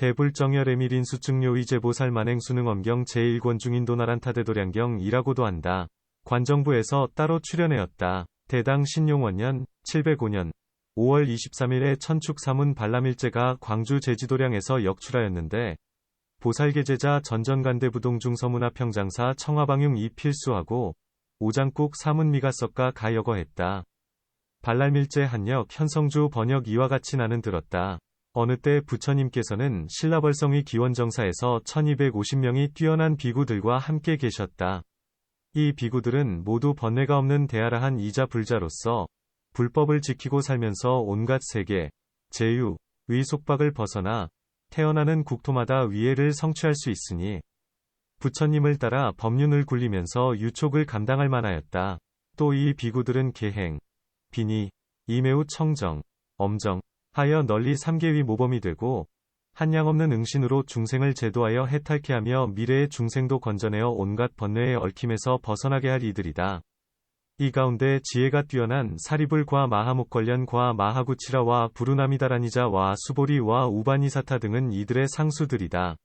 대불정열애밀인수증료의제보살 만행수능엄경 제1권중인도나란타대도량경이라고도 한다. 관정부에서 따로 출연하였다. 대당 신용원년 705년 5월 23일에 천축사문 발람일제가 광주 제지도량에서 역출하였는데 보살계제자 전전간대부동중 서문화평장사 청화방융이 필수하고 오장국 사문미가석가 가여거했다. 발람일제 한역 현성주 번역 이와 같이 나는 들었다. 어느 때 부처님께서는 신라벌성의 기원정사에서 1250명이 뛰어난 비구들과 함께 계셨다. 이 비구들은 모두 번뇌가 없는 대아라한 이자 불자로서 불법을 지키고 살면서 온갖 세계, 제유, 의 속박을 벗어나 태어나는 국토마다 위해를 성취할 수 있으니 부처님을 따라 법륜을 굴리면서 유촉을 감당할 만하였다. 또 이 비구들은 계행, 비니, 이 매우 청정, 엄정, 하여 널리 삼계의 모범이 되고 한량없는 응신으로 중생을 제도하여 해탈케 하며 미래의 중생도 건져내어 온갖 번뇌의 얽힘에서 벗어나게 할 이들이다. 이 가운데 지혜가 뛰어난 사리불과 마하목걸련과 마하구치라와 부루나미다라니자와 수보리와 우바니사타 등은 이들의 상수들이다.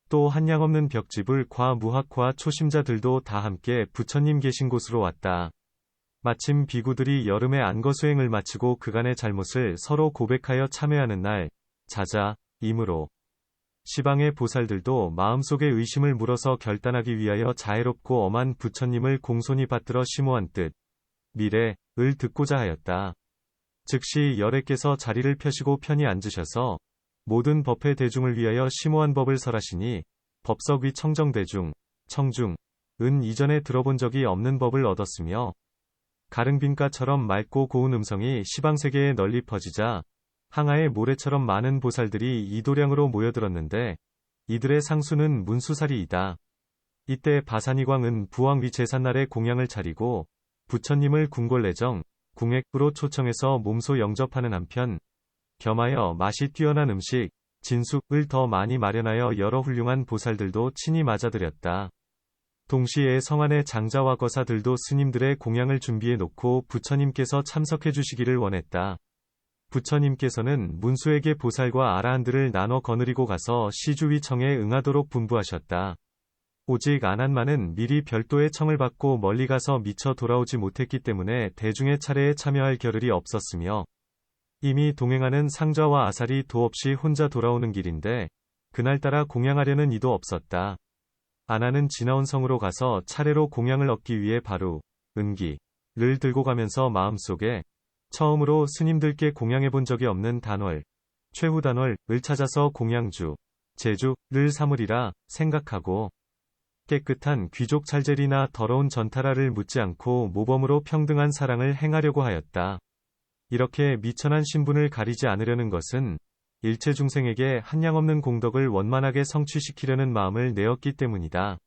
또 한량없는 벽지불과 무학과 초심자들도 다 함께 부처님 계신 곳으로 왔다. 마침 비구들이 여름의 안거수행을 마치고 그간의 잘못을 서로 고백하여 참회하는 날, 자자, 이므로 시방의 보살들도 마음속의 의심을 물어서 결단하기 위하여 자애롭고 엄한 부처님을 공손히 받들어 심오한 뜻, 미래를 듣고자 하였다. 즉시 열애께서 자리를 펴시고 편히 앉으셔서 모든 법회 대중을 위하여 심오한 법을 설하시니 법석 위 청정대중, 청중, 은 이전에 들어본 적이 없는 법을 얻었으며 가릉빈가처럼 맑고 고운 음성이 시방세계에 널리 퍼지자 항아의 모래처럼 많은 보살들이 이도량으로 모여들었는데 이들의 상수는 문수살이이다. 이때 바산이광은 부왕위 제삿날에 공양을 차리고 부처님을 궁궐내정, 궁액으로 초청해서 몸소 영접하는 한편 겸하여 맛이 뛰어난 음식, 진숙을 더 많이 마련하여 여러 훌륭한 보살들도 친히 맞아들였다. 동시에 성안의 장자와 거사들도 스님들의 공양을 준비해 놓고 부처님께서 참석해 주시기를 원했다. 부처님께서는 문수에게 보살과 아라한들을 나눠 거느리고 가서 시주위 청에 응하도록 분부하셨다. 오직 아난만은 미리 별도의 청을 받고 멀리 가서 미처 돌아오지 못했기 때문에 대중의 차례에 참여할 겨를이 없었으며 이미 동행하는 상좌와 아살이 도 없이 혼자 돌아오는 길인데 그날따라 공양하려는 이도 없었다. 아나는 지나온 성으로 가서 차례로 공양을 얻기 위해 바로 은기를 들고 가면서 마음속에 처음으로 스님들께 공양해본 적이 없는 단월, 최후단월을 찾아서 공양주, 제주를 삼으리라 생각하고 깨끗한 귀족 찰젤이나 더러운 전타라를 묻지 않고 모범으로 평등한 사랑을 행하려고 하였다. 이렇게 미천한 신분을 가리지 않으려는 것은 일체 중생에게 한량없는 공덕을 원만하게 성취시키려는 마음을 내었기 때문이다.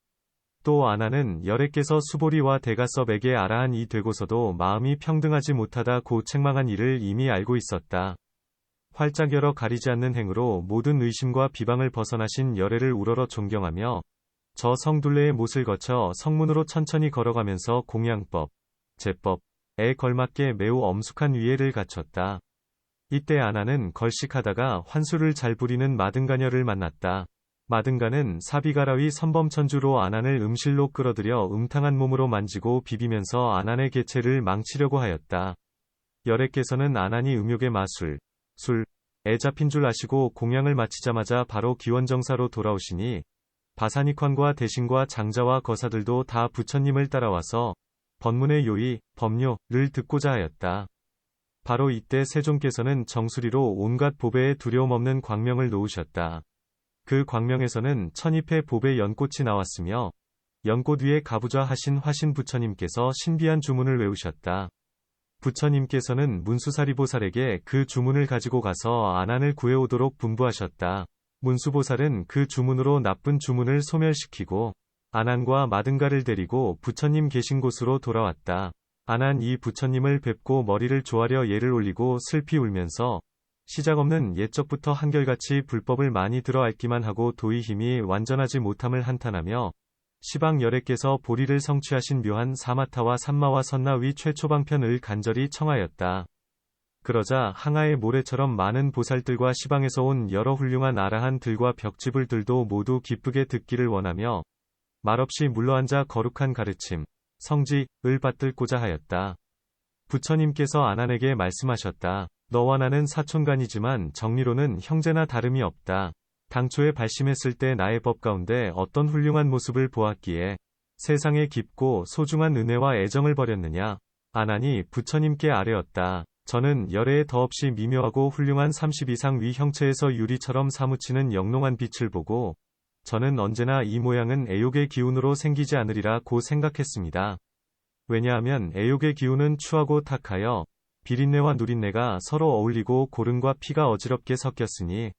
또 아나는 열애께서 수보리와 대가섭에게 아라한이 되고서도 마음이 평등하지 못하다 고 책망한 일을 이미 알고 있었다. 활짝 열어 가리지 않는 행으로 모든 의심과 비방을 벗어나신 열애를 우러러 존경하며 저 성둘레의 못을 거쳐 성문으로 천천히 걸어가면서 공양법, 제법에 걸맞게 매우 엄숙한 위해를 갖췄다. 이때 아나는 걸식하다가 환술을 잘 부리는 마등가녀를 만났다. 마등가는 사비가라위 선범천주로 아난을 음실로 끌어들여 음탕한 몸으로 만지고 비비면서 아난의 개체를 망치려고 하였다. 열애께서는 아난이 음욕의 마술, 술에 잡힌 줄 아시고 공양을 마치자마자 바로 기원정사로 돌아오시니 바사닉환과 대신과 장자와 거사들도 다 부처님을 따라와서 법문의 요의, 법료를 듣고자 하였다. 바로 이때 세종께서는 정수리로 온갖 보배에 두려움 없는 광명을 놓으셨다. 그 광명에서는 천잎의 보배 연꽃이 나왔으며 연꽃 위에 가부좌 하신 화신 부처님께서 신비한 주문을 외우셨다. 부처님께서는 문수사리보살에게 그 주문을 가지고 가서 아난을 구해오도록 분부하셨다. 문수보살은 그 주문으로 나쁜 주문을 소멸시키고 아난과 마등가를 데리고 부처님 계신 곳으로 돌아왔다. 아난 이 부처님을 뵙고 머리를 조아려 예를 올리고 슬피 울면서 시작없는 옛적부터 한결같이 불법을 많이 들어 앓기만 하고 도의 힘이 완전하지 못함을 한탄하며 시방 열애께서 보리를 성취하신 묘한 사마타와 삼마와 선나 위 최초방편을 간절히 청하였다. 그러자 항아의 모래처럼 많은 보살들과 시방에서 온 여러 훌륭한 아라한들과 벽지불들도 모두 기쁘게 듣기를 원하며 말없이 물러앉아 거룩한 가르침, 성직을 받들고자 하였다. 부처님께서 아난에게 말씀하셨다. 너와 나는 사촌간이지만 정리로는 형제나 다름이 없다. 당초에 발심했을 때 나의 법 가운데 어떤 훌륭한 모습을 보았기에 세상에 깊고 소중한 은혜와 애정을 버렸느냐. 아난이 부처님께 아뢰었다. 저는 열애에 더없이 미묘하고 훌륭한 30 이상 위 형체에서 유리처럼 사무치는 영롱한 빛을 보고 저는 언제나 이 모양은 애욕의 기운으로 생기지 않으리라고 생각했습니다. 왜냐하면 애욕의 기운은 추하고 탁하여 비린내와 누린내가 서로 어울리고 고름과 피가 어지럽게 섞였으니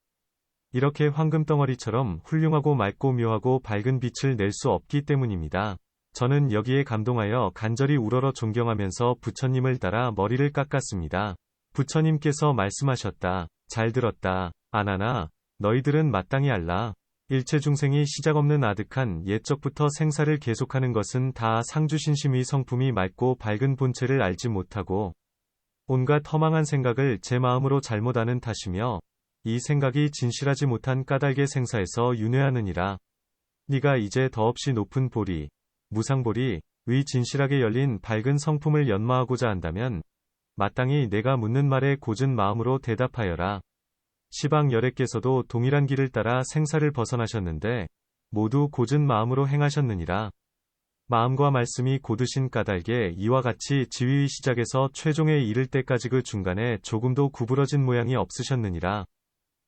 이렇게 황금덩어리처럼 훌륭하고 맑고 묘하고 밝은 빛을 낼 수 없기 때문입니다. 저는 여기에 감동하여 간절히 우러러 존경하면서 부처님을 따라 머리를 깎았습니다. 부처님께서 말씀하셨다. 잘 들었다. 아나나, 너희들은 마땅히 알라. 일체 중생이 시작없는 아득한 옛적부터 생사를 계속하는 것은 다 상주신심의 성품이 맑고 밝은 본체를 알지 못하고 온갖 허망한 생각을 제 마음으로 잘못 아는 탓이며 이 생각이 진실하지 못한 까닭의 생사에서 윤회하느니라. 네가 이제 더없이 높은 보리, 무상보리, 의 진실하게 열린 밝은 성품을 연마하고자 한다면 마땅히 내가 묻는 말에 고진 마음으로 대답하여라. 시방 열애께서도 동일한 길을 따라 생사를 벗어나셨는데 모두 고진 마음으로 행하셨느니라. 마음과 말씀이 고드신 까닭에 이와 같이 지위의 시작에서 최종에 이를 때까지 그 중간에 조금도 구부러진 모양이 없으셨느니라.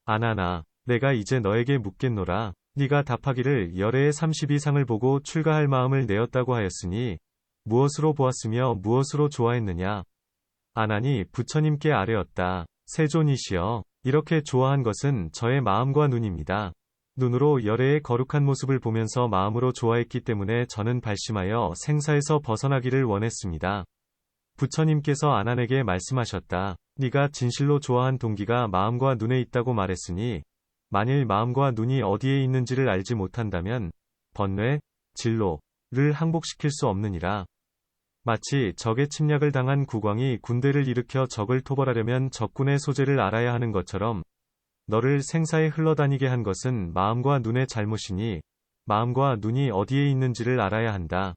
아나나, 내가 이제 너에게 묻겠노라. 네가 답하기를 열애의 30 이상을 보고 출가할 마음을 내었다고 하였으니 무엇으로 보았으며 무엇으로 좋아했느냐. 아난이 부처님께 아뢰었다. 세존이시여, 이렇게 좋아한 것은 저의 마음과 눈입니다. 눈으로 열애의 거룩한 모습을 보면서 마음으로 좋아했기 때문에 저는 발심하여 생사에서 벗어나기를 원했습니다. 부처님께서 아난에게 말씀하셨다. 네가 진실로 좋아한 동기가 마음과 눈에 있다고 말했으니 만일 마음과 눈이 어디에 있는지를 알지 못한다면 번뇌, 진로를 항복시킬 수 없느니라. 마치 적의 침략을 당한 국왕이 군대를 일으켜 적을 토벌하려면 적군의 소재를 알아야 하는 것처럼 너를 생사에 흘러다니게 한 것은 마음과 눈의 잘못이니 마음과 눈이 어디에 있는지를 알아야 한다.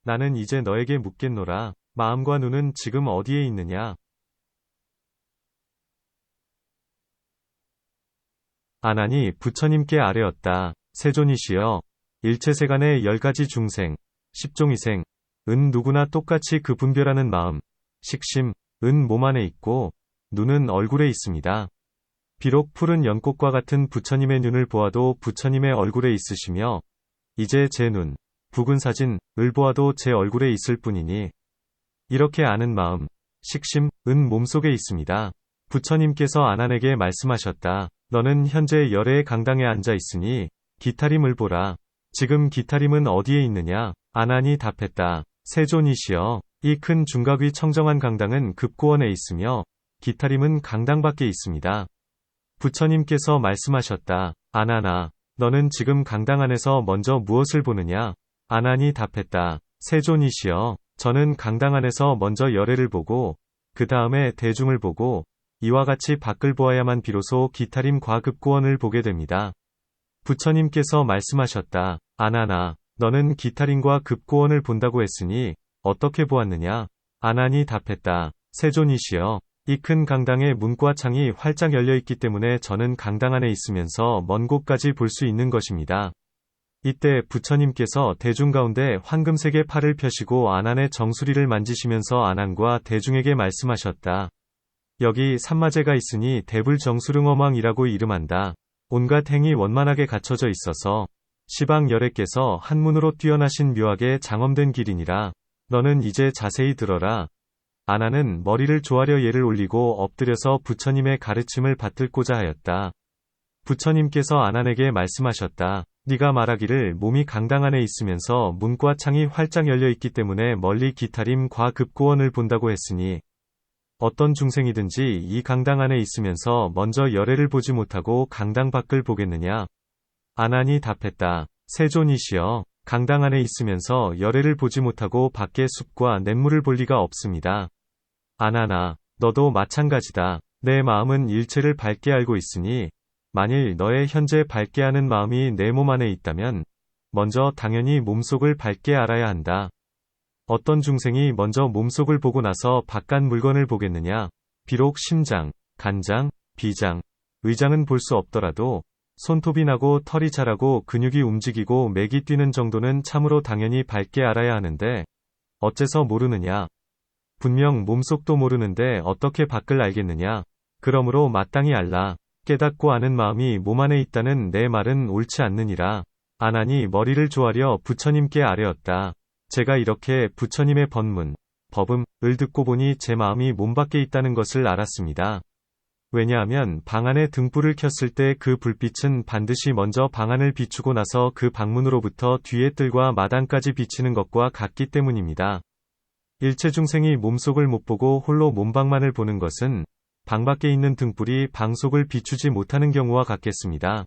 나는 이제 너에게 묻겠노라. 마음과 눈은 지금 어디에 있느냐? 아난이 부처님께 아뢰었다. 세존이시여, 일체세간의 10가지 중생, 10종이생, 은 누구나 똑같이 그 분별하는 마음, 식심, 은 몸 안에 있고 눈은 얼굴에 있습니다. 비록 푸른 연꽃과 같은 부처님의 눈을 보아도 부처님의 얼굴에 있으시며 이제 제 눈, 붉은 사진을 보아도 제 얼굴에 있을 뿐이니 이렇게 아는 마음, 식심, 은 몸속에 있습니다. 부처님께서 아난에게 말씀하셨다. 너는 현재 열애의 강당에 앉아 있으니 기타림을 보라. 지금 기타림은 어디에 있느냐? 아난이 답했다. 세존이시여, 이 큰 중각의 청정한 강당은 급고원에 있으며 기타림은 강당 밖에 있습니다. 부처님께서 말씀하셨다. 아난아, 너는 지금 강당 안에서 먼저 무엇을 보느냐? 아난이 답했다. 세존이시여, 저는 강당 안에서 먼저 열애를 보고 그 다음에 대중을 보고 이와 같이 밖을 보아야만 비로소 기타림 과급고원을 보게 됩니다. 부처님께서 말씀하셨다. 아난아, 너는 기타림과 급고원을 본다고 했으니 어떻게 보았느냐? 아난이 답했다. 세존이시여, 이 큰 강당의 문과 창이 활짝 열려있기 때문에 저는 강당 안에 있으면서 먼 곳까지 볼 수 있는 것입니다. 이때 부처님께서 대중 가운데 황금색의 팔을 펴시고 아난의 정수리를 만지시면서 아난과 대중에게 말씀하셨다. 여기 삼마제가 있으니 대불정수릉어망이라고 이름한다. 온갖 행이 원만하게 갖춰져 있어서 시방 열애께서 한문으로 뛰어나신 묘하게 장엄된 길이니라. 너는 이제 자세히 들어라. 아난은 머리를 조아려 예를 올리고 엎드려서 부처님의 가르침을 받들고자 하였다. 부처님께서 아난에게 말씀하셨다. 네가 말하기를 몸이 강당 안에 있으면서 문과 창이 활짝 열려 있기 때문에 멀리 기타림 과급고원을 본다고 했으니 어떤 중생이든지 이 강당 안에 있으면서 먼저 열애를 보지 못하고 강당 밖을 보겠느냐? 아난이 답했다. 세존이시여, 강당 안에 있으면서 열애를 보지 못하고 밖의 숲과 냇물을 볼 리가 없습니다. 아난아, 너도 마찬가지다. 내 마음은 일체를 밝게 알고 있으니 만일 너의 현재 밝게 아는 마음이 내 몸 안에 있다면 먼저 당연히 몸속을 밝게 알아야 한다. 어떤 중생이 먼저 몸속을 보고 나서 바깥 물건을 보겠느냐? 비록 심장, 간장, 비장, 의장은 볼 수 없더라도 손톱이 나고 털이 자라고 근육이 움직이고 맥이 뛰는 정도는 참으로 당연히 밝게 알아야 하는데 어째서 모르느냐? 분명 몸속도 모르는데 어떻게 밖을 알겠느냐? 그러므로 마땅히 알라. 깨닫고 아는 마음이 몸 안에 있다는 내 말은 옳지 않느니라. 아나니 머리를 조아려 부처님께 아뢰었다. 제가 이렇게 부처님의 법문, 법음을 듣고 보니 제 마음이 몸 밖에 있다는 것을 알았습니다. 왜냐하면 방 안에 등불을 켰을 때 그 불빛은 반드시 먼저 방 안을 비추고 나서 그 방문으로부터 뒤에 뜰과 마당까지 비치는 것과 같기 때문입니다. 일체 중생이 몸속을 못 보고 홀로 몸방만을 보는 것은 방 밖에 있는 등불이 방 속을 비추지 못하는 경우와 같겠습니다.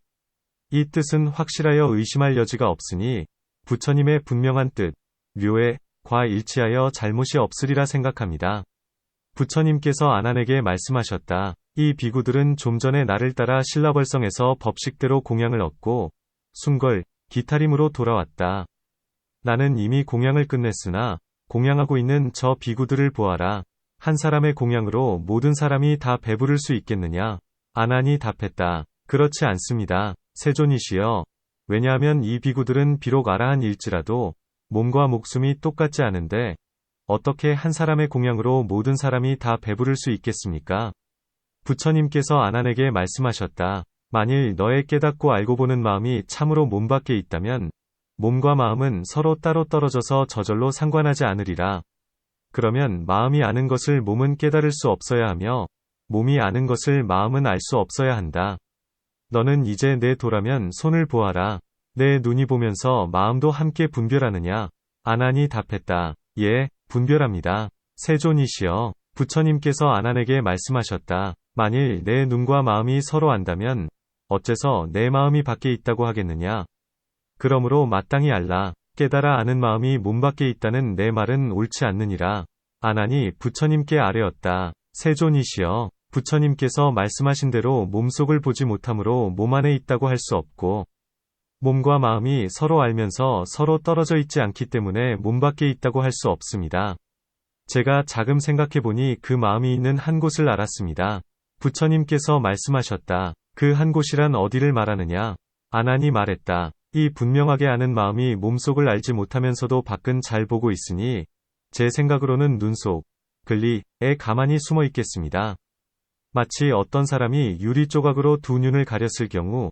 이 뜻은 확실하여 의심할 여지가 없으니 부처님의 분명한 뜻, 묘에, 과 일치하여 잘못이 없으리라 생각합니다. 부처님께서 아난에게 말씀하셨다. 이 비구들은 좀 전에 나를 따라 신라벌성에서 법식대로 공양을 얻고 순걸, 기타림으로 돌아왔다. 나는 이미 공양을 끝냈으나 공양하고 있는 저 비구들을 보아라. 한 사람의 공양으로 모든 사람이 다 배부를 수 있겠느냐? 아난이 답했다. 그렇지 않습니다. 세존이시여. 왜냐하면 이 비구들은 비록 아라한일지라도 몸과 목숨이 똑같지 않은데 어떻게 한 사람의 공양으로 모든 사람이 다 배부를 수 있겠습니까? 부처님께서 아난에게 말씀하셨다. 만일 너의 깨닫고 알고 보는 마음이 참으로 몸 밖에 있다면 몸과 마음은 서로 따로 떨어져서 저절로 상관하지 않으리라. 그러면 마음이 아는 것을 몸은 깨달을 수 없어야 하며 몸이 아는 것을 마음은 알 수 없어야 한다. 너는 이제 내 도라면 손을 보아라. 내 눈이 보면서 마음도 함께 분별하느냐? 아난이 답했다. 예, 분별합니다. 세존이시여. 부처님께서 아난에게 말씀하셨다. 만일 내 눈과 마음이 서로 안다면 어째서 내 마음이 밖에 있다고 하겠느냐? 그러므로 마땅히 알라. 깨달아 아는 마음이 몸 밖에 있다는 내 말은 옳지 않느니라. 아난이 부처님께 아뢰었다. 세존이시여. 부처님께서 말씀하신 대로 몸속을 보지 못하므로 몸 안에 있다고 할 수 없고 몸과 마음이 서로 알면서 서로 떨어져 있지 않기 때문에 몸 밖에 있다고 할 수 없습니다. 제가 자금 생각해보니 그 마음이 있는 한 곳을 알았습니다. 부처님께서 말씀하셨다. 그 한 곳이란 어디를 말하느냐? 아난이 말했다. 이 분명하게 아는 마음이 몸속을 알지 못하면서도 밖은 잘 보고 있으니 제 생각으로는 눈속, 근리에 가만히 숨어 있겠습니다. 마치 어떤 사람이 유리 조각으로 두 눈을 가렸을 경우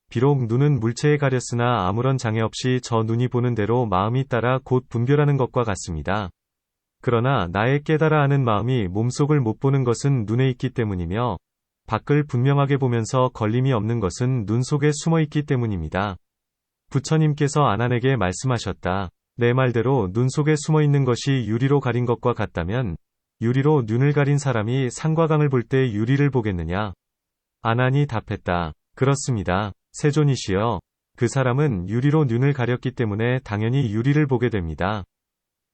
비록 눈은 물체에 가렸으나 아무런 장애 없이 저 눈이 보는 대로 마음이 따라 곧 분별하는 것과 같습니다. 그러나 나의 깨달아 아는 마음이 몸속을 못 보는 것은 눈에 있기 때문이며 밖을 분명하게 보면서 걸림이 없는 것은 눈 속에 숨어 있기 때문입니다. 부처님께서 아난에게 말씀하셨다. 내 말대로 눈 속에 숨어 있는 것이 유리로 가린 것과 같다면 유리로 눈을 가린 사람이 산과 강을 볼 때 유리를 보겠느냐? 아난이 답했다. 그렇습니다. 세존이시여. 그 사람은 유리로 눈을 가렸기 때문에 당연히 유리를 보게 됩니다.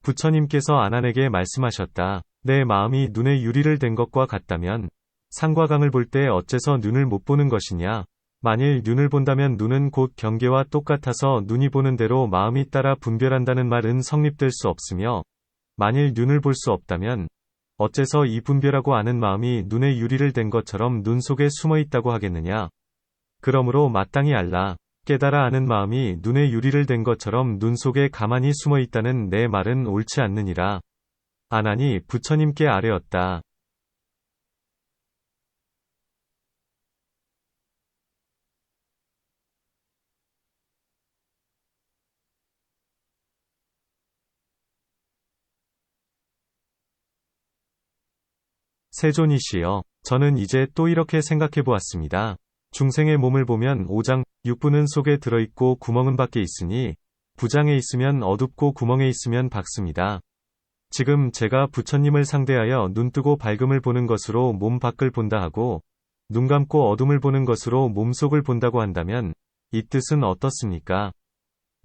부처님께서 아난에게 말씀하셨다. 내 마음이 눈에 유리를 댄 것과 같다면 산과 강을 볼 때 어째서 눈을 못 보는 것이냐? 만일 눈을 본다면 눈은 곧 경계와 똑같아서 눈이 보는 대로 마음이 따라 분별한다는 말은 성립될 수 없으며 만일 눈을 볼 수 없다면 어째서 이 분별하고 아는 마음이 눈에 유리를 댄 것처럼 눈 속에 숨어 있다고 하겠느냐? 그러므로 마땅히 알라. 깨달아 아는 마음이 눈에 유리를 댄 것처럼 눈 속에 가만히 숨어 있다는 내 말은 옳지 않느니라. 아난이 부처님께 아뢰었다. 세존이시여. 저는 이제 또 이렇게 생각해 보았습니다. 중생의 몸을 보면 5장, 6부는 속에 들어있고 구멍은 밖에 있으니 부장에 있으면 어둡고 구멍에 있으면 밝습니다. 지금 제가 부처님을 상대하여 눈 뜨고 밝음을 보는 것으로 몸 밖을 본다 하고 눈 감고 어둠을 보는 것으로 몸 속을 본다고 한다면 이 뜻은 어떻습니까?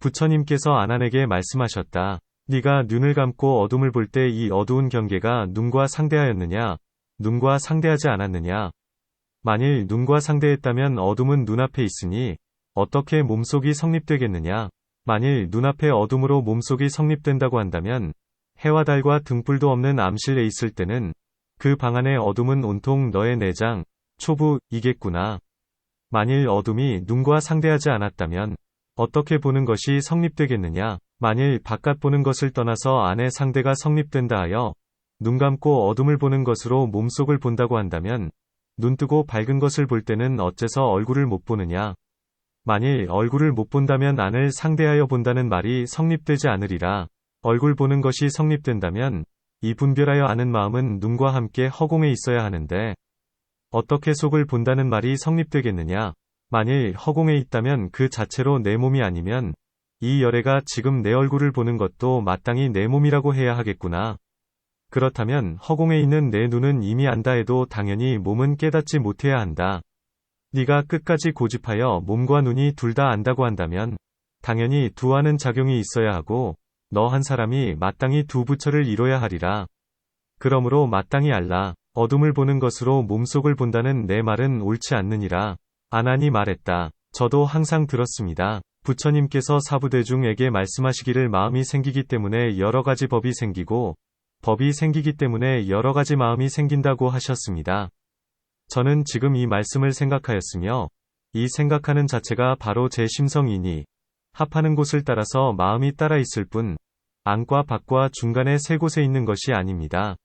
부처님께서 아난에게 말씀하셨다. 네가 눈을 감고 어둠을 볼 때 이 어두운 경계가 눈과 상대하였느냐? 눈과 상대하지 않았느냐? 만일 눈과 상대했다면 어둠은 눈앞에 있으니 어떻게 몸속이 성립되겠느냐? 만일 눈앞에 어둠으로 몸속이 성립된다고 한다면 해와 달과 등불도 없는 암실에 있을 때는 그 방 안의 어둠은 온통 너의 내장, 초부이겠구나. 만일 어둠이 눈과 상대하지 않았다면 어떻게 보는 것이 성립되겠느냐? 만일 바깥 보는 것을 떠나서 안의 상대가 성립된다 하여 눈 감고 어둠을 보는 것으로 몸속을 본다고 한다면 눈 뜨고 밝은 것을 볼 때는 어째서 얼굴을 못 보느냐? 만일 얼굴을 못 본다면 안을 상대하여 본다는 말이 성립되지 않으리라. 얼굴 보는 것이 성립된다면 이 분별하여 아는 마음은 눈과 함께 허공에 있어야 하는데 어떻게 속을 본다는 말이 성립되겠느냐? 만일 허공에 있다면 그 자체로 내 몸이 아니면 이 열애가 지금 내 얼굴을 보는 것도 마땅히 내 몸이라고 해야 하겠구나. 그렇다면 허공에 있는 내 눈은 이미 안다 해도 당연히 몸은 깨닫지 못해야 한다. 네가 끝까지 고집하여 몸과 눈이 둘 다 안다고 한다면 당연히 두 아는 작용이 있어야 하고 너 한 사람이 마땅히 두 부처를 이뤄야 하리라. 그러므로 마땅히 알라. 어둠을 보는 것으로 몸속을 본다는 내 말은 옳지 않느니라. 아난이 말했다. 저도 항상 들었습니다. 부처님께서 사부대중에게 말씀하시기를 마음이 생기기 때문에 여러 가지 법이 생기고 법이 생기기 때문에 여러 가지 마음이 생긴다고 하셨습니다. 저는 지금 이 말씀을 생각하였으며 이 생각하는 자체가 바로 제 심성이니 합하는 곳을 따라서 마음이 따라 있을 뿐 안과 밖과 중간에 세 곳에 있는 것이 아닙니다.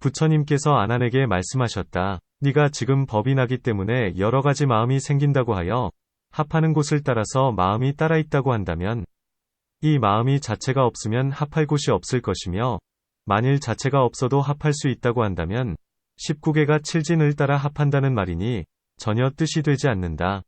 부처님께서 아난에게 말씀하셨다. 네가 지금 법이 나기 때문에 여러 가지 마음이 생긴다고 하여 합하는 곳을 따라서 마음이 따라 있다고 한다면 이 마음이 자체가 없으면 합할 곳이 없을 것이며 만일 자체가 없어도 합할 수 있다고 한다면 19개가 칠진을 따라 합한다는 말이니 전혀 뜻이 되지 않는다.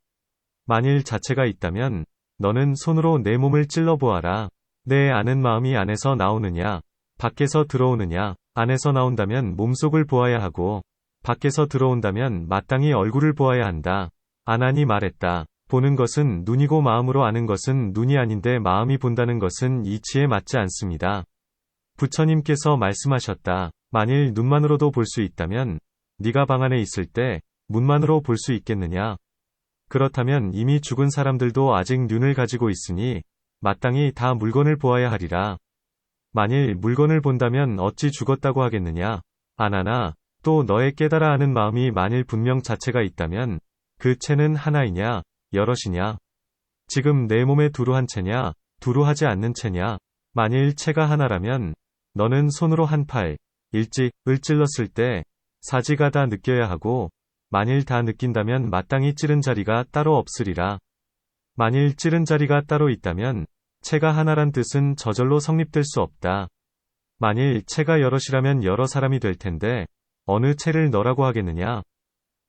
만일 자체가 있다면 너는 손으로 내 몸을 찔러 보아라. 내 아는 마음이 안에서 나오느냐, 밖에서 들어오느냐. 안에서 나온다면 몸속을 보아야 하고 밖에서 들어온다면 마땅히 얼굴을 보아야 한다. 아난이 말했다. 보는 것은 눈이고 마음으로 아는 것은 눈이 아닌데 마음이 본다는 것은 이치에 맞지 않습니다. 부처님께서 말씀하셨다. 만일 눈만으로도 볼 수 있다면 네가 방 안에 있을 때 문만으로 볼 수 있겠느냐? 그렇다면 이미 죽은 사람들도 아직 눈을 가지고 있으니 마땅히 다 물건을 보아야 하리라. 만일 물건을 본다면 어찌 죽었다고 하겠느냐? 아나나, 또 너의 깨달아 아는 마음이 만일 분명 자체가 있다면 그 체는 하나이냐, 여럿이냐? 지금 내 몸에 두루 한 채냐, 두루 하지 않는 채냐? 만일 체가 하나라면 너는 손으로 한 팔, 일찍을 찔렀을 때 사지가 다 느껴야 하고 만일 다 느낀다면 마땅히 찌른 자리가 따로 없으리라. 만일 찌른 자리가 따로 있다면 체가 하나란 뜻은 저절로 성립될 수 없다. 만일 체가 여럿이라면 여러 사람이 될 텐데 어느 체를 너라고 하겠느냐?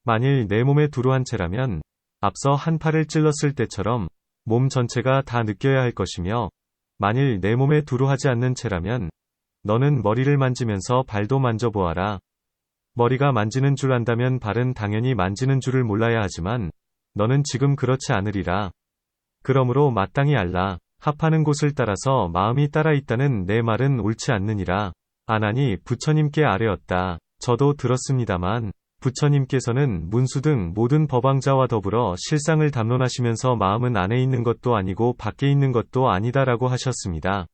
만일 내 몸에 두루 한 채라면 앞서 한 팔을 찔렀을 때처럼 몸 전체가 다 느껴야 할 것이며 만일 내 몸에 두루 하지 않는 채라면 너는 머리를 만지면서 발도 만져보아라. 머리가 만지는 줄 안다면 발은 당연히 만지는 줄을 몰라야 하지만 너는 지금 그렇지 않으리라. 그러므로 마땅히 알라. 합하는 곳을 따라서 마음이 따라 있다는 내 말은 옳지 않느니라. 아난이 부처님께 아뢰었다. 저도 들었습니다만 부처님께서는 문수 등 모든 법왕자와 더불어 실상을 담론하시면서 마음은 안에 있는 것도 아니고 밖에 있는 것도 아니다라고 하셨습니다.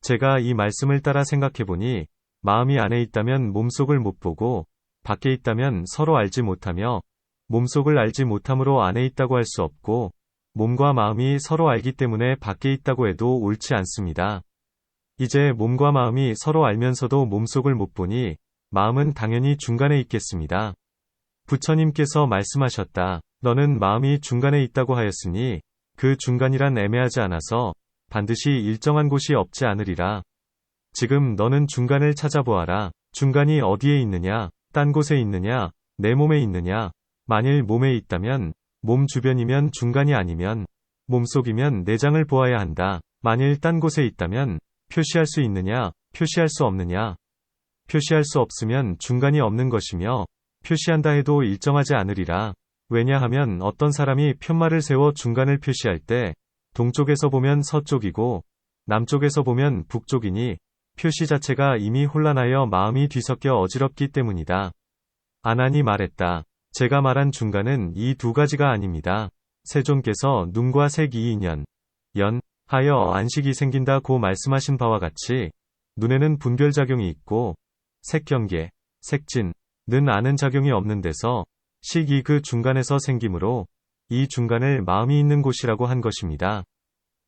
제가 이 말씀을 따라 생각해보니 마음이 안에 있다면 몸속을 못 보고 밖에 있다면 서로 알지 못하며 몸속을 알지 못함으로 안에 있다고 할 수 없고 몸과 마음이 서로 알기 때문에 밖에 있다고 해도 옳지 않습니다. 이제 몸과 마음이 서로 알면서도 몸속을 못 보니 마음은 당연히 중간에 있겠습니다. 부처님께서 말씀하셨다. 너는 마음이 중간에 있다고 하였으니 그 중간이란 애매하지 않아서 반드시 일정한 곳이 없지 않으리라. 지금 너는 중간을 찾아보아라. 중간이 어디에 있느냐? 딴 곳에 있느냐? 내 몸에 있느냐? 만일 몸에 있다면 몸 주변이면 중간이 아니면 몸속이면 내장을 보아야 한다. 만일 딴 곳에 있다면 표시할 수 있느냐? 표시할 수 없느냐? 표시할 수 없으면 중간이 없는 것이며 표시한다 해도 일정하지 않으리라. 왜냐하면 어떤 사람이 편말을 세워 중간을 표시할 때 동쪽에서 보면 서쪽이고 남쪽에서 보면 북쪽이니 표시 자체가 이미 혼란하여 마음이 뒤섞여 어지럽기 때문이다. 아난이 말했다. 제가 말한 중간은 이 두 가지가 아닙니다. 세존께서 눈과 색 이 인연, 연, 하여 안식이 생긴다고 말씀하신 바와 같이 눈에는 분별작용이 있고 색경계, 색진, 는 아는 작용이 없는 데서 식이 그 중간에서 생기므로 이 중간을 마음이 있는 곳이라고 한 것입니다.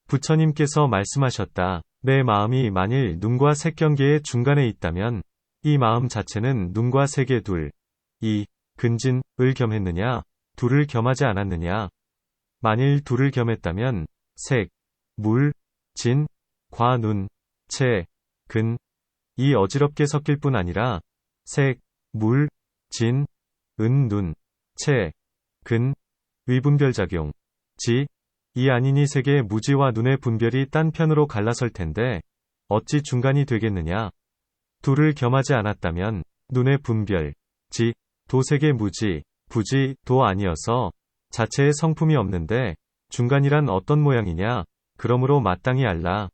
부처님께서 말씀하셨다. 내 마음이 만일 눈과 색경계의 중간에 있다면 이 마음 자체는 눈과 색의 둘, 이, 근진을 겸했느냐, 둘을 겸하지 않았느냐. 만일 둘을 겸했다면 색, 물, 진, 과 눈, 체, 근, 이 어지럽게 섞일 뿐 아니라 색, 물, 진, 은, 눈, 체, 근, 의 분별작용, 지, 이 아니니 색의 무지와 눈의 분별이 딴 편으로 갈라설 텐데 어찌 중간이 되겠느냐. 둘을 겸하지 않았다면 눈의 분별, 지, 도색의 무지, 부지, 도 아니어서 자체의 성품이 없는데 중간이란 어떤 모양이냐. 그러므로 마땅히 알라.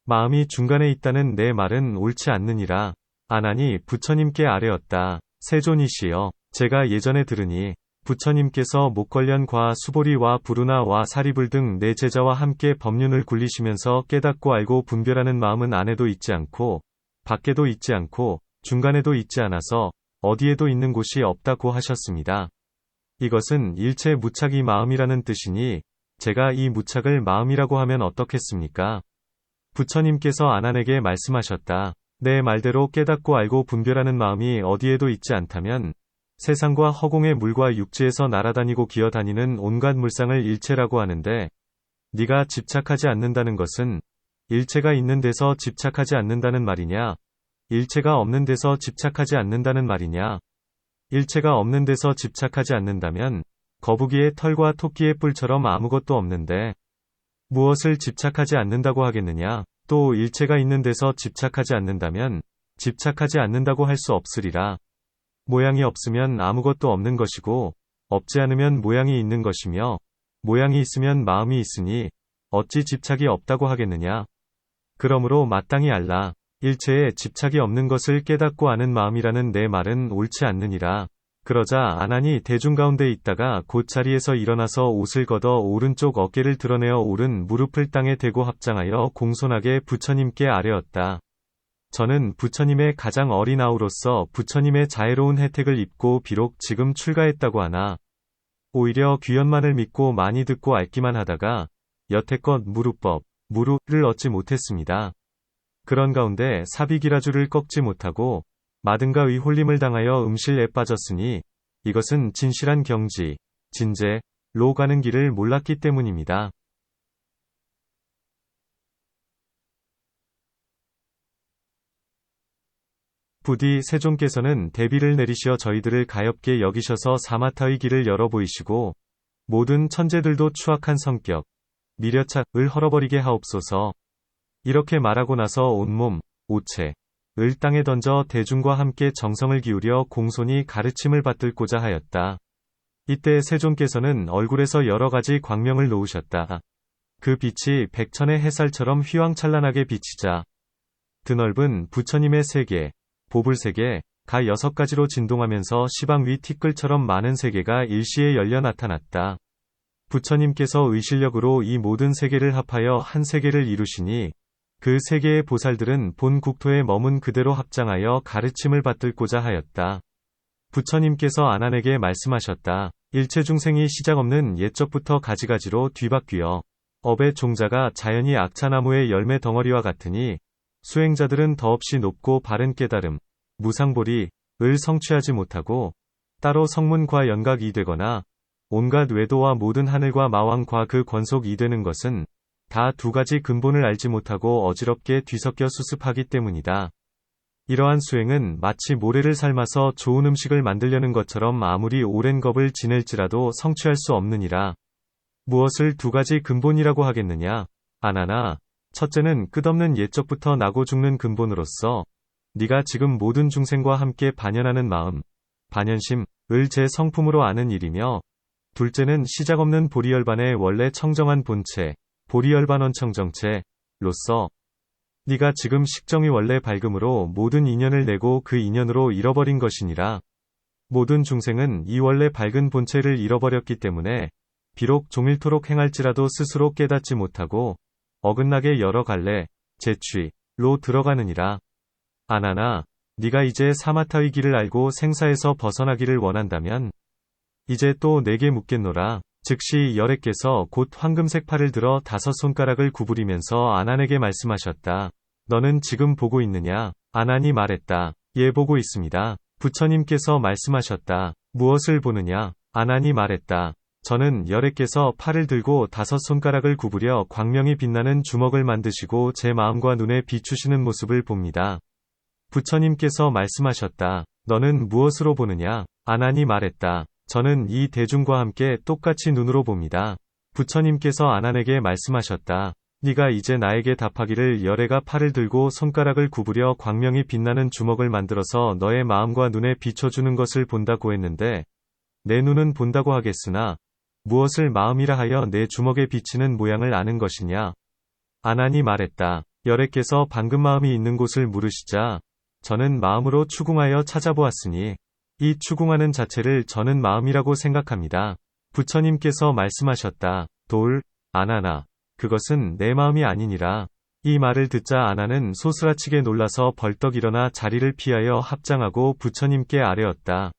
마음이 중간에 있다는 내 말은 옳지 않느니라. 아난이 부처님께 아뢰었다. 세존이시여, 제가 예전에 들으니 부처님께서 목걸련과 수보리와 부르나와 사리불 등 네 제자와 함께 법륜을 굴리시면서 깨닫고 알고 분별하는 마음은 안에도 있지 않고 밖에도 있지 않고 중간에도 있지 않아서 어디에도 있는 곳이 없다고 하셨습니다. 이것은 일체 무착이 마음이라는 뜻이니 제가 이 무착을 마음이라고 하면 어떻겠습니까? 부처님께서 아난에게 말씀하셨다. 내 말대로 깨닫고 알고 분별하는 마음이 어디에도 있지 않다면 세상과 허공의 물과 육지에서 날아다니고 기어다니는 온갖 물상을 일체라고 하는데 네가 집착하지 않는다는 것은 일체가 있는 데서 집착하지 않는다는 말이냐? 일체가 없는 데서 집착하지 않는다는 말이냐? 일체가 없는 데서 집착하지 않는다면 거북이의 털과 토끼의 뿔처럼 아무것도 없는데 무엇을 집착하지 않는다고 하겠느냐? 또 일체가 있는 데서 집착하지 않는다면 집착하지 않는다고 할 수 없으리라. 모양이 없으면 아무것도 없는 것이고 없지 않으면 모양이 있는 것이며 모양이 있으면 마음이 있으니 어찌 집착이 없다고 하겠느냐. 그러므로 마땅히 알라. 일체에 집착이 없는 것을 깨닫고 아는 마음이라는 내 말은 옳지 않느니라. 그러자 아난이 대중 가운데 있다가 곧 자리에서 일어나서 옷을 걷어 오른쪽 어깨를 드러내어 오른 무릎을 땅에 대고 합장하여 공손하게 부처님께 아뢰었다. 저는 부처님의 가장 어린 아우로서 부처님의 자애로운 혜택을 입고 비록 지금 출가했다고 하나 오히려 귀연만을 믿고 많이 듣고 알기만 하다가 여태껏 무루법, 무루를 얻지 못했습니다. 그런 가운데 사비기라주를 꺾지 못하고 마등가 의홀림을 당하여 음실에 빠졌으니 이것은 진실한 경지, 진제로 가는 길을 몰랐기 때문입니다. 부디 세존께서는 대비를 내리시어 저희들을 가엾게 여기셔서 사마타의 길을 열어 보이시고 모든 천재들도 추악한 성격, 미려착을 헐어버리게 하옵소서. 이렇게 말하고 나서 온몸, 오체를 땅에 던져 대중과 함께 정성을 기울여 공손히 가르침을 받들고자 하였다. 이때 세존께서는 얼굴에서 여러 가지 광명을 놓으셨다. 그 빛이 백천의 햇살처럼 휘황찬란하게 비치자 드넓은 부처님의 세계, 보불세계, 가 6가지로 진동하면서 시방 위 티끌처럼 많은 세계가 일시에 열려 나타났다. 부처님께서 의실력으로 이 모든 세계를 합하여 한 세계를 이루시니 그 세계의 보살들은 본 국토에 머문 그대로 합장하여 가르침을 받들고자 하였다. 부처님께서 아난에게 말씀하셨다. 일체 중생이 시작 없는 옛적부터 가지가지로 뒤바뀌어 업의 종자가 자연히 악차나무의 열매 덩어리와 같으니 수행자들은 더없이 높고 바른 깨달음, 무상보리를 성취하지 못하고 따로 성문과 연각이 되거나 온갖 외도와 모든 하늘과 마왕과 그 권속이 되는 것은 다 두 가지 근본을 알지 못하고 어지럽게 뒤섞여 수습하기 때문이다. 이러한 수행은 마치 모래를 삶아서 좋은 음식을 만들려는 것처럼 아무리 오랜 겁을 지낼지라도 성취할 수 없느니라. 무엇을 두 가지 근본이라고 하겠느냐? 아나나, 첫째는 끝없는 옛적부터 나고 죽는 근본으로서 네가 지금 모든 중생과 함께 반연하는 마음, 반연심을 제 성품으로 아는 일이며 둘째는 시작 없는 보리열반의 원래 청정한 본체, 보리열반원 청정체로서 네가 지금 식정이 원래 밝음으로 모든 인연을 내고 그 인연으로 잃어버린 것이니라. 모든 중생은 이 원래 밝은 본체를 잃어버렸기 때문에 비록 종일토록 행할지라도 스스로 깨닫지 못하고 어긋나게 여러 갈래, 재취로 들어가느니라. 아나나, 네가 이제 사마타의 길을 알고 생사에서 벗어나기를 원한다면 이제 또 내게 묻겠노라. 즉시 열애께서 곧 황금색 팔을 들어 5손가락을 구부리면서 아난에게 말씀하셨다. 너는 지금 보고 있느냐? 아난이 말했다. 예, 보고 있습니다. 부처님께서 말씀하셨다. 무엇을 보느냐? 아난이 말했다. 저는 열애께서 팔을 들고 5손가락을 구부려 광명이 빛나는 주먹을 만드시고 제 마음과 눈에 비추시는 모습을 봅니다. 부처님께서 말씀하셨다. 너는 무엇으로 보느냐? 아난이 말했다. 저는 이 대중과 함께 똑같이 눈으로 봅니다. 부처님께서 아난에게 말씀하셨다. 네가 이제 나에게 답하기를 열애가 팔을 들고 손가락을 구부려 광명이 빛나는 주먹을 만들어서 너의 마음과 눈에 비춰주는 것을 본다고 했는데 내 눈은 본다고 하겠으나 무엇을 마음이라 하여 내 주먹에 비치는 모양을 아는 것이냐? 아난이 말했다. 열애께서 방금 마음이 있는 곳을 물으시자 저는 마음으로 추궁하여 찾아보았으니 이 추궁하는 자체를 저는 마음이라고 생각합니다. 부처님께서 말씀하셨다. 돌, 아나나. 그것은 내 마음이 아니니라. 이 말을 듣자 아나는 소스라치게 놀라서 벌떡 일어나 자리를 피하여 합장하고 부처님께 아뢰었다.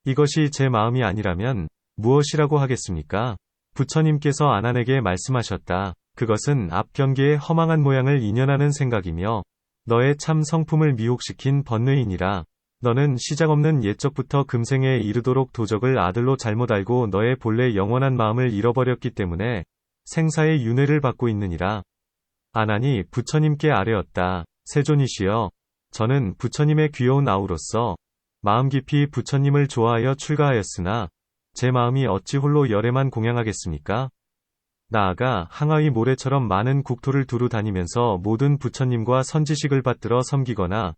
이것이 제 마음이 아니라면 무엇이라고 하겠습니까? 부처님께서 아난에게 말씀하셨다. 그것은 앞 경계의 허망한 모양을 인연하는 생각이며 너의 참 성품을 미혹시킨 번뇌이니라. 너는 시작 없는 옛적부터 금생에 이르도록 도적을 아들로 잘못 알고 너의 본래 영원한 마음을 잃어버렸기 때문에 생사의 윤회를 받고 있느니라. 아난이 부처님께 아뢰었다. 세존이시여, 저는 부처님의 귀여운 아우로서 마음 깊이 부처님을 좋아하여 출가하였으나 제 마음이 어찌 홀로 열애만 공양하겠습니까? 나아가 항아의 모래처럼 많은 국토를 두루 다니면서 모든 부처님과 선지식을 받들어 섬기거나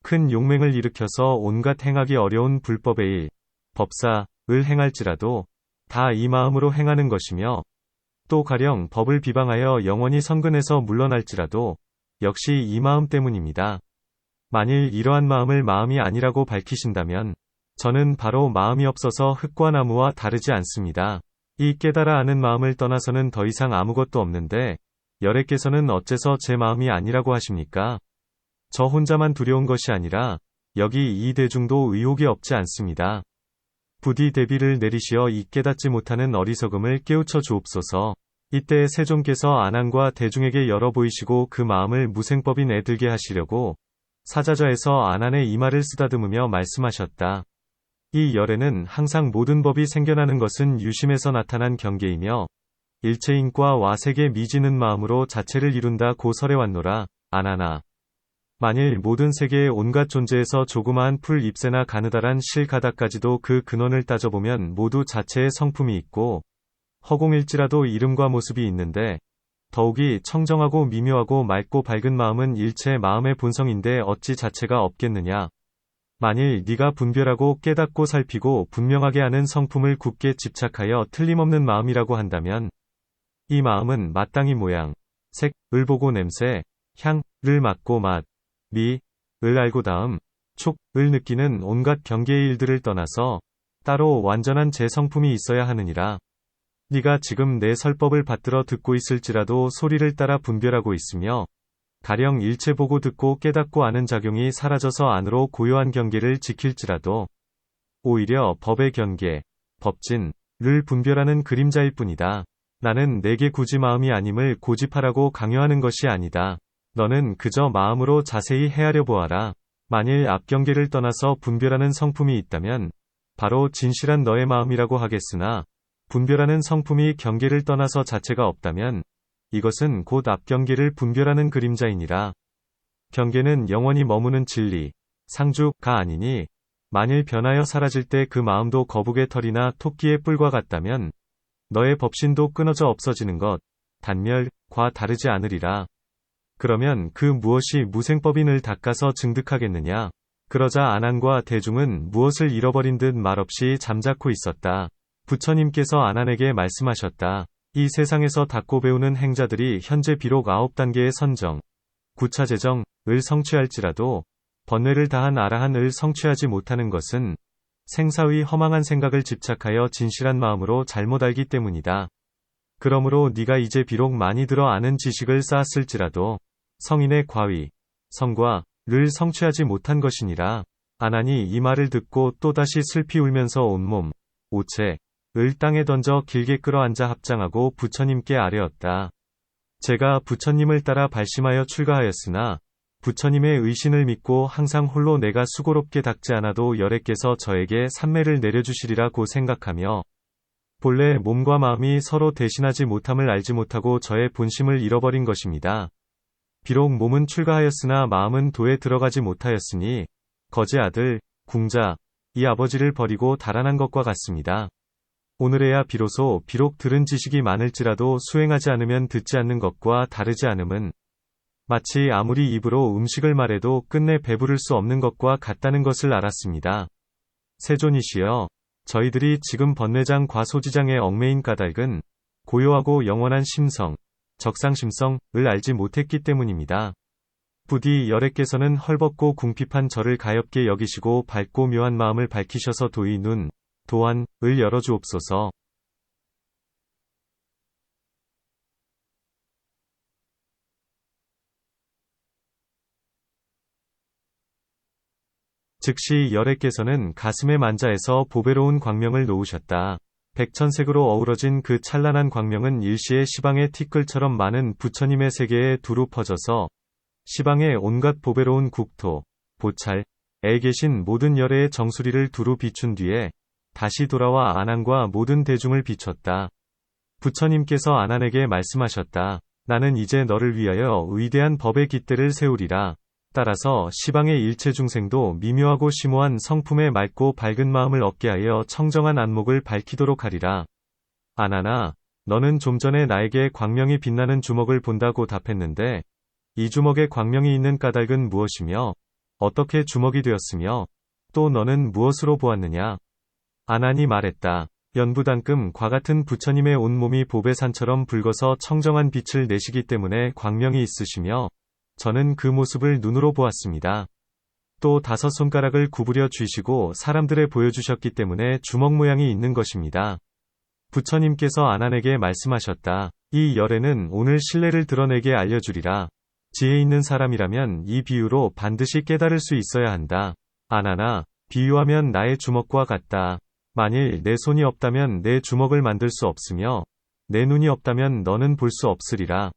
큰 용맹을 일으켜서 온갖 행하기 어려운 불법의 일, 법사을 행할지라도 다 이 마음으로 행하는 것이며 또 가령 법을 비방하여 영원히 성근에서 물러날지라도 역시 이 마음 때문입니다. 만일 이러한 마음을 마음이 아니라고 밝히신다면 저는 바로 마음이 없어서 흙과 나무와 다르지 않습니다. 이 깨달아 아는 마음을 떠나서는 더 이상 아무것도 없는데 열애께서는 어째서 제 마음이 아니라고 하십니까? 저 혼자만 두려운 것이 아니라 여기 이 대중도 의혹이 없지 않습니다. 부디 대비를 내리시어 이 깨닫지 못하는 어리석음을 깨우쳐 주옵소서. 이때 세존께서 아난과 대중에게 열어 보이시고 그 마음을 무생법인 애들게 하시려고 사자좌에서 아난의 이마를 쓰다듬으며 말씀하셨다. 이 열애는 항상 모든 법이 생겨나는 것은 유심에서 나타난 경계이며 일체인과 와색에 미지는 마음으로 자체를 이룬다 고 설해왔노라. 아나나. 만일 모든 세계의 온갖 존재에서 조그마한 풀 잎새나 가느다란 실 가닥까지도 그 근원을 따져보면 모두 자체의 성품이 있고 허공일지라도 이름과 모습이 있는데 더욱이 청정하고 미묘하고 맑고 밝은 마음은 일체 마음의 본성인데 어찌 자체가 없겠느냐. 만일 네가 분별하고 깨닫고 살피고 분명하게 아는 성품을 굳게 집착하여 틀림없는 마음이라고 한다면 이 마음은 마땅히 모양, 색, 을 보고 냄새, 향, 를 맡고 맛, 미, 을 알고 다음, 촉, 을 느끼는 온갖 경계의 일들을 떠나서 따로 완전한 제 성품이 있어야 하느니라. 네가 지금 내 설법을 받들어 듣고 있을지라도 소리를 따라 분별하고 있으며 가령 일체 보고 듣고 깨닫고 아는 작용이 사라져서 안으로 고요한 경계를 지킬지라도 오히려 법의 경계, 법진을 분별하는 그림자일 뿐이다. 나는 내게 굳이 마음이 아님을 고집하라고 강요하는 것이 아니다. 너는 그저 마음으로 자세히 헤아려 보아라. 만일 앞 경계를 떠나서 분별하는 성품이 있다면 바로 진실한 너의 마음이라고 하겠으나 분별하는 성품이 경계를 떠나서 자체가 없다면 이것은 곧 앞 경계를 분별하는 그림자이니라. 경계는 영원히 머무는 진리, 상주가 아니니 만일 변하여 사라질 때 그 마음도 거북의 털이나 토끼의 뿔과 같다면 너의 법신도 끊어져 없어지는 것, 단멸과 다르지 않으리라. 그러면 그 무엇이 무생법인을 닦아서 증득하겠느냐? 그러자 아난과 대중은 무엇을 잃어버린 듯 말없이 잠자코 있었다. 부처님께서 아난에게 말씀하셨다. 이 세상에서 닦고 배우는 행자들이 현재 비록 9단계의 선정, 구차재정을 성취할지라도 번뇌를 다한 아라한을 성취하지 못하는 것은 생사의 허망한 생각을 집착하여 진실한 마음으로 잘못 알기 때문이다. 그러므로 네가 이제 비록 많이 들어 아는 지식을 쌓았을지라도 성인의 과의, 성과를 성취하지 못한 것이니라. 아난이 이 말을 듣고 또다시 슬피 울면서 온몸, 오체를 땅에 던져 길게 끌어앉아 합장하고 부처님께 아뢰었다. 제가 부처님을 따라 발심하여 출가하였으나 부처님의 의신을 믿고 항상 홀로 내가 수고롭게 닦지 않아도 열애께서 저에게 산매를 내려주시리라고 생각하며 본래 몸과 마음이 서로 대신하지 못함을 알지 못하고 저의 본심을 잃어버린 것입니다. 비록 몸은 출가하였으나 마음은 도에 들어가지 못하였으니 거제 아들, 궁자, 이 아버지를 버리고 달아난 것과 같습니다. 오늘에야 비로소 비록 들은 지식이 많을지라도 수행하지 않으면 듣지 않는 것과 다르지 않음은 마치 아무리 입으로 음식을 말해도 끝내 배부를 수 없는 것과 같다는 것을 알았습니다. 세존이시여, 저희들이 지금 번뇌장과 소지장에 얽매인 까닭은 고요하고 영원한 심성, 적상심성을 알지 못했기 때문입니다. 부디 열애께서는 헐벗고 궁핍한 저를 가엾게 여기시고 밝고 묘한 마음을 밝히셔서 도의 눈, 도안을 열어주옵소서. 즉시 열애께서는 가슴에 만자에서 보배로운 광명을 놓으셨다. 백천색으로 어우러진 그 찬란한 광명은 일시에 시방의 티끌처럼 많은 부처님의 세계에 두루 퍼져서 시방의 온갖 보배로운 국토, 보찰에 계신 모든 열애의 정수리를 두루 비춘 뒤에 다시 돌아와 아난과 모든 대중을 비췄다. 부처님께서 아난에게 말씀하셨다. 나는 이제 너를 위하여 위대한 법의 깃대를 세우리라. 따라서 시방의 일체 중생도 미묘하고 심오한 성품의 맑고 밝은 마음을 얻게 하여 청정한 안목을 밝히도록 하리라. 아난아, 너는 좀 전에 나에게 광명이 빛나는 주먹을 본다고 답했는데 이 주먹에 광명이 있는 까닭은 무엇이며 어떻게 주먹이 되었으며 또 너는 무엇으로 보았느냐? 아난이 말했다. 연부당금과 같은 부처님의 온몸이 보배산처럼 붉어서 청정한 빛을 내시기 때문에 광명이 있으시며 저는 그 모습을 눈으로 보았습니다. 또 5손가락을 구부려 쥐시고 사람들에 보여주셨기 때문에 주먹 모양이 있는 것입니다. 부처님께서 아난에게 말씀하셨다. 이 열애는 오늘 신뢰를 드러내게 알려주리라. 지혜 있는 사람이라면 이 비유로 반드시 깨달을 수 있어야 한다. 아난아, 비유하면 나의 주먹과 같다. 만일 내 손이 없다면 내 주먹을 만들 수 없으며 내 눈이 없다면 너는 볼 수 없으리라.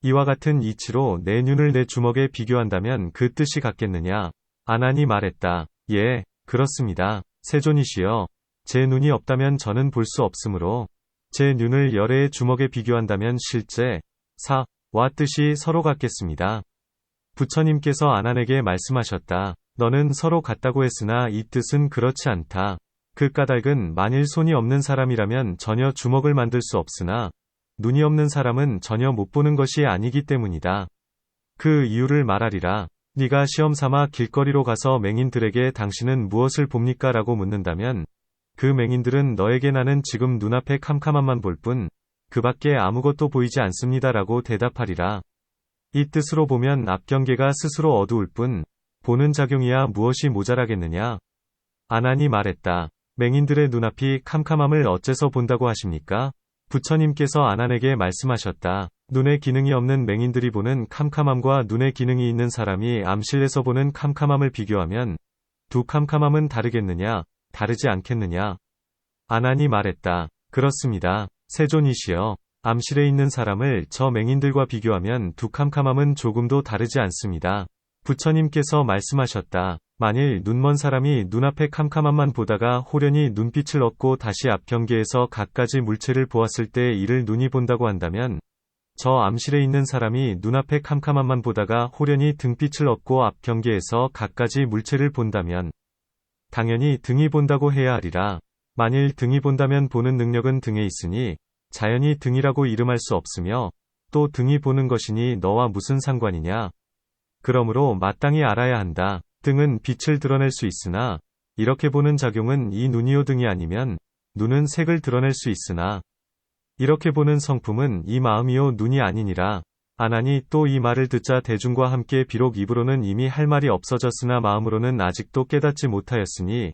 이와 같은 이치로 내 눈을 내 주먹에 비교한다면 그 뜻이 같겠느냐? 아난이 말했다. 예, 그렇습니다. 세존이시여, 제 눈이 없다면 저는 볼 수 없으므로 제 눈을 열애의 주먹에 비교한다면 실제 사와 뜻이 서로 같겠습니다. 부처님께서 아난에게 말씀하셨다. 너는 서로 같다고 했으나 이 뜻은 그렇지 않다. 그 까닭은 만일 손이 없는 사람이라면 전혀 주먹을 만들 수 없으나 눈이 없는 사람은 전혀 못 보는 것이 아니기 때문이다. 그 이유를 말하리라. 네가 시험 삼아 길거리로 가서 맹인들에게 당신은 무엇을 봅니까? 라고 묻는다면 그 맹인들은 너에게 나는 지금 눈앞에 캄캄함만 볼 뿐 그 밖에 아무것도 보이지 않습니다. 라고 대답하리라. 이 뜻으로 보면 앞경계가 스스로 어두울 뿐 보는 작용이야 무엇이 모자라겠느냐? 아난이 말했다. 맹인들의 눈앞이 캄캄함을 어째서 본다고 하십니까? 부처님께서 아난에게 말씀하셨다. 눈의 기능이 없는 맹인들이 보는 캄캄함과 눈의 기능이 있는 사람이 암실에서 보는 캄캄함을 비교하면 두 캄캄함은 다르겠느냐? 다르지 않겠느냐? 아난이 말했다. 그렇습니다. 세존이시여, 암실에 있는 사람을 저 맹인들과 비교하면 두 캄캄함은 조금도 다르지 않습니다. 부처님께서 말씀하셨다. 만일 눈먼 사람이 눈앞의 캄캄함만 보다가 호련히 눈빛을 얻고 다시 앞경계에서 갖가지 물체를 보았을 때 이를 눈이 본다고 한다면 저 암실에 있는 사람이 눈앞의 캄캄함만 보다가 호련히 등빛을 얻고 앞경계에서 갖가지 물체를 본다면 당연히 등이 본다고 해야 하리라. 만일 등이 본다면 보는 능력은 등에 있으니 자연히 등이라고 이름할 수 없으며 또 등이 보는 것이니 너와 무슨 상관이냐? 그러므로 마땅히 알아야 한다. 등은 빛을 드러낼 수 있으나 이렇게 보는 작용은 이 눈이요 등이 아니면 눈은 색을 드러낼 수 있으나 이렇게 보는 성품은 이 마음이요 눈이 아니니라. 아난이 또 이 말을 듣자 대중과 함께 비록 입으로는 이미 할 말이 없어졌으나 마음으로는 아직도 깨닫지 못하였으니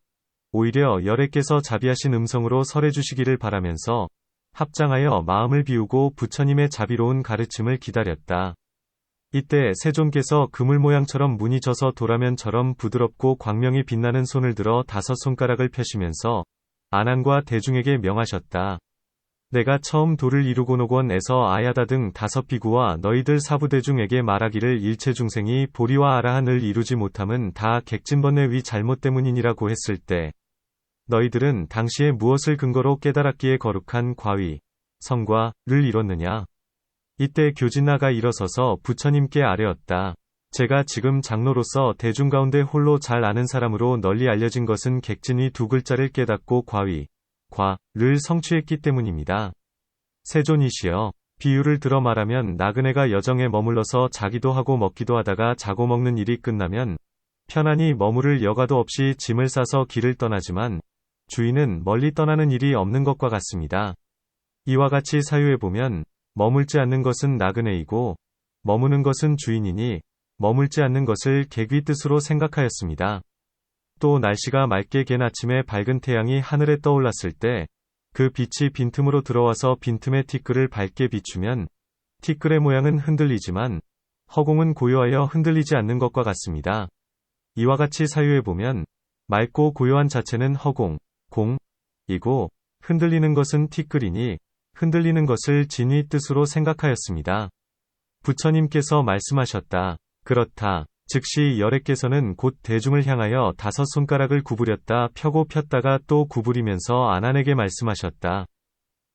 오히려 열애께서 자비하신 음성으로 설해주시기를 바라면서 합장하여 마음을 비우고 부처님의 자비로운 가르침을 기다렸다. 이때 세존께서 그물 모양처럼 무늬 져서 도라면처럼 부드럽고 광명이 빛나는 손을 들어 5손가락을 펴시면서 아난과 대중에게 명하셨다. 내가 처음 도를 이루고 노곤에서 아야다 등 5비구와 너희들 사부대중에게 말하기를 일체 중생이 보리와 아라한을 이루지 못함은 다 객진번뇌 위 잘못 때문이니라고 했을 때 너희들은 당시에 무엇을 근거로 깨달았기에 거룩한 과위, 성과를 이뤘느냐? 이때 교진나가 일어서서 부처님께 아뢰었다. 제가 지금 장로로서 대중 가운데 홀로 잘 아는 사람으로 널리 알려진 것은 객진이 2글자를 깨닫고 과위, 과를 성취했기 때문입니다. 세존이시여, 비유를 들어 말하면 나그네가 여정에 머물러서 자기도 하고 먹기도 하다가 자고 먹는 일이 끝나면 편안히 머무를 여가도 없이 짐을 싸서 길을 떠나지만 주인은 멀리 떠나는 일이 없는 것과 같습니다. 이와 같이 사유해보면 머물지 않는 것은 나그네이고 머무는 것은 주인이니 머물지 않는 것을 객위 뜻으로 생각하였습니다. 또 날씨가 맑게 갠 아침에 밝은 태양이 하늘에 떠올랐을 때 그 빛이 빈틈으로 들어와서 빈틈의 티끌을 밝게 비추면 티끌의 모양은 흔들리지만 허공은 고요하여 흔들리지 않는 것과 같습니다. 이와 같이 사유해보면 맑고 고요한 자체는 허공, 공이고 흔들리는 것은 티끌이니 흔들리는 것을 진위 뜻으로 생각하였습니다. 부처님께서 말씀하셨다. 그렇다. 즉시 열애께서는 곧 대중을 향하여 5손가락을 구부렸다 펴고 폈다가 또 구부리면서 아난에게 말씀하셨다.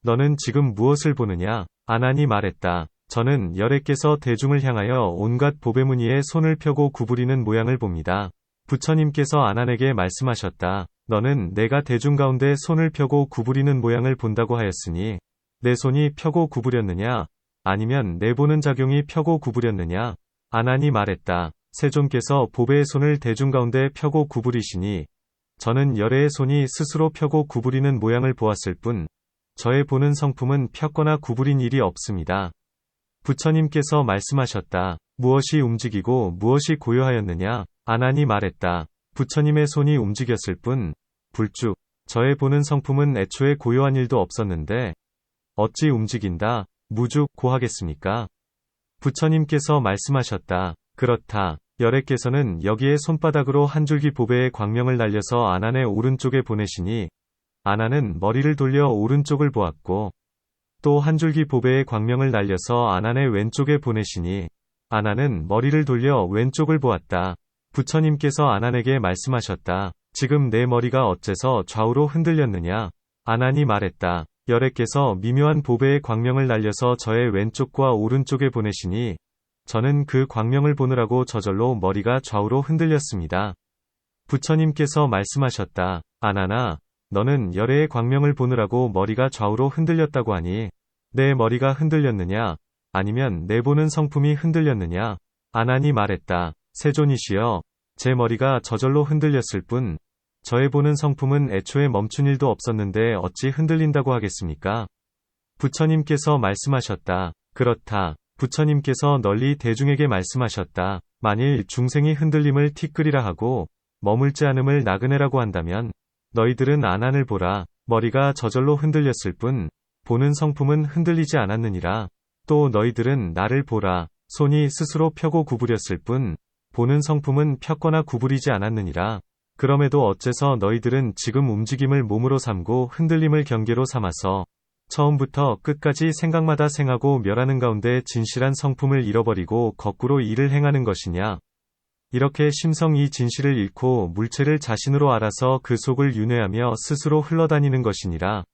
너는 지금 무엇을 보느냐? 아난이 말했다. 저는 열애께서 대중을 향하여 온갖 보배무늬에 손을 펴고 구부리는 모양을 봅니다. 부처님께서 아난에게 말씀하셨다. 너는 내가 대중 가운데 손을 펴고 구부리는 모양을 본다고 하였으니 내 손이 펴고 구부렸느냐? 아니면 내 보는 작용이 펴고 구부렸느냐? 아난이 말했다. 세존께서 보배의 손을 대중 가운데 펴고 구부리시니 저는 열애의 손이 스스로 펴고 구부리는 모양을 보았을 뿐 저의 보는 성품은 폈거나 구부린 일이 없습니다. 부처님께서 말씀하셨다. 무엇이 움직이고 무엇이 고요하였느냐? 아난이 말했다. 부처님의 손이 움직였을 뿐 불쭉 저의 보는 성품은 애초에 고요한 일도 없었는데 어찌 움직인다, 무죽, 고하겠습니까? 부처님께서 말씀하셨다. 그렇다. 열애께서는 여기에 손바닥으로 한 줄기 보배의 광명을 날려서 아난의 오른쪽에 보내시니 아난은 머리를 돌려 오른쪽을 보았고 또 한 줄기 보배의 광명을 날려서 아난의 왼쪽에 보내시니 아난은 머리를 돌려 왼쪽을 보았다. 부처님께서 아난에게 말씀하셨다. 지금 내 머리가 어째서 좌우로 흔들렸느냐? 아난이 말했다. 열애께서 미묘한 보배의 광명을 날려서 저의 왼쪽과 오른쪽에 보내시니 저는 그 광명을 보느라고 저절로 머리가 좌우로 흔들렸습니다. 부처님께서 말씀하셨다. 아난아, 너는 열애의 광명을 보느라고 머리가 좌우로 흔들렸다고 하니 내 머리가 흔들렸느냐? 아니면 내 보는 성품이 흔들렸느냐? 아난이 말했다. 세존이시여, 제 머리가 저절로 흔들렸을 뿐 저의 보는 성품은 애초에 멈춘 일도 없었는데 어찌 흔들린다고 하겠습니까? 부처님께서 말씀하셨다. 그렇다. 부처님께서 널리 대중에게 말씀하셨다. 만일 중생이 흔들림을 티끌이라 하고 머물지 않음을 나그네라고 한다면 너희들은 아난을 보라. 머리가 저절로 흔들렸을 뿐 보는 성품은 흔들리지 않았느니라. 또 너희들은 나를 보라. 손이 스스로 펴고 구부렸을 뿐 보는 성품은 폈거나 구부리지 않았느니라. 그럼에도 어째서 너희들은 지금 움직임을 몸으로 삼고 흔들림을 경계로 삼아서 처음부터 끝까지 생각마다 생하고 멸하는 가운데 진실한 성품을 잃어버리고 거꾸로 일을 행하는 것이냐? 이렇게 심성 이 진실을 잃고 물체를 자신으로 알아서 그 속을 윤회하며 스스로 흘러다니는 것이니라.